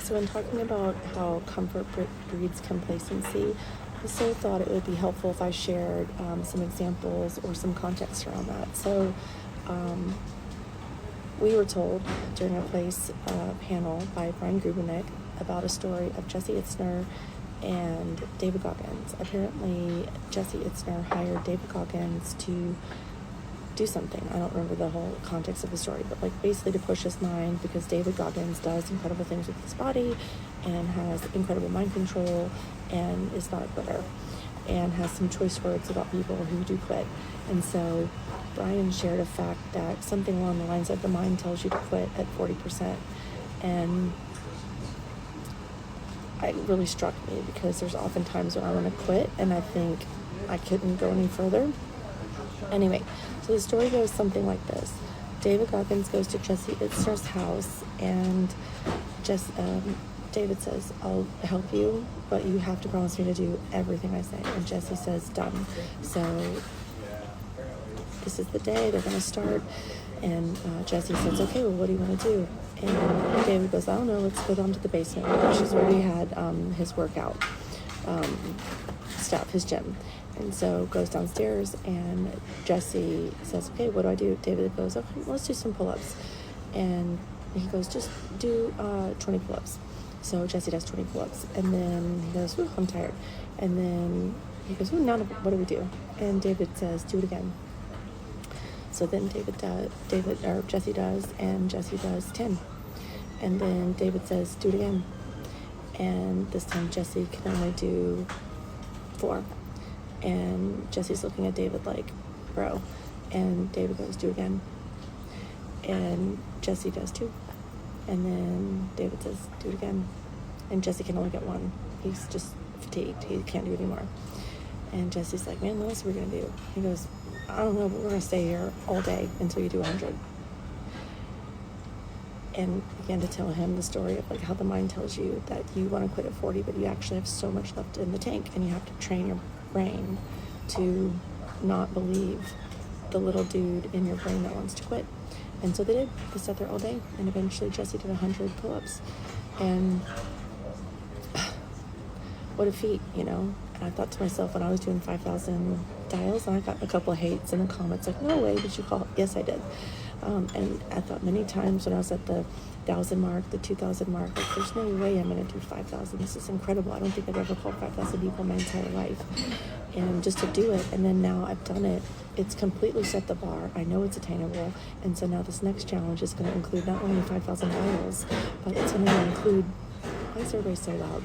So in talking about how comfort breeds complacency, I also thought it would be helpful if I shared some examples or some context around that. So um, we were told during a place panel by Brian Grubenek about a story of Jesse Itzner and David Goggins. Apparently, Jesse Itzner hired David Goggins to do something. I don't remember the whole context of the story, but like basically to push his mind, because David Goggins does incredible things with his body and has incredible mind control and is not a quitter and has some choice words about people who do quit. And so Brian shared a fact that something along the lines of the mind tells you to quit at 40%. And it really struck me because there's often times when I want to quit and I think I couldn't go any further. Anyway, so the story goes something like this. David Goggins goes to Jesse Itzner's house, and David says, I'll help you, but you have to promise me to do everything I say. And Jesse says, done. So this is the day they're going to start. And Jesse says, okay, well, what do you want to do? And David goes, I don't know, let's go down to the basement, which is where we had his workout stuff, his gym. And so goes downstairs, and Jesse says, okay, what do I do? David goes, okay, let's do some pull-ups. And he goes, just do 20 pull-ups. So Jesse does 20 pull-ups. And then he goes, ooh, I'm tired. And then he goes, ooh, now what do we do? And David says, do it again. So then Jesse does, and Jesse does 10. And then David says, do it again. And this time Jesse can only do 4. And Jesse's looking at David like, bro. And David goes, do it again. And Jesse does 2. And then David says, do it again. And Jesse can only get 1. He's just fatigued. He can't do it anymore. And Jesse's like, man, what else are we going to do? He goes, I don't know, but we're going to stay here all day until you do 100. And began to tell him the story of like how the mind tells you that you want to quit at 40, but you actually have so much left in the tank, and you have to train your brain to not believe the little dude in your brain that wants to quit. And so they did. They sat there all day, and eventually Jesse did 100 pull-ups. And what a feat, you know? And I thought to myself, when I was doing 5,000 dials, and I got a couple of hates in the comments, like, no way did you call it? Yes, I did. And I thought many times when I was at the 1,000 mark, the 2,000 mark, like, there's no way I'm going to do 5,000. This is incredible. I don't think I've ever called 5,000 people in my entire life. And just to do it, and then now I've done it, it's completely set the bar. I know it's attainable. And so now this next challenge is going to include not only 5,000 dials, but it's going to include, why is everybody so loud?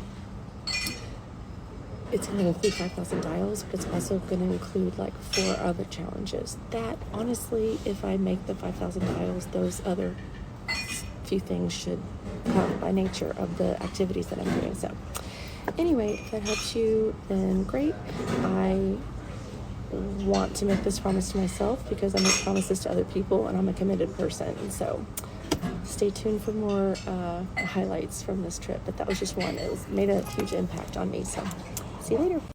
It's going to include 5,000 dials, but it's also going to include like 4 other challenges. That, honestly, if I make the 5,000 dials, those other few things should come by nature of the activities that I'm doing. So anyway, if that helps you, then great. I want to make this promise to myself because I make promises to other people, and I'm a committed person. So stay tuned for more highlights from this trip. But that was just one. It made a huge impact on me. So see you later.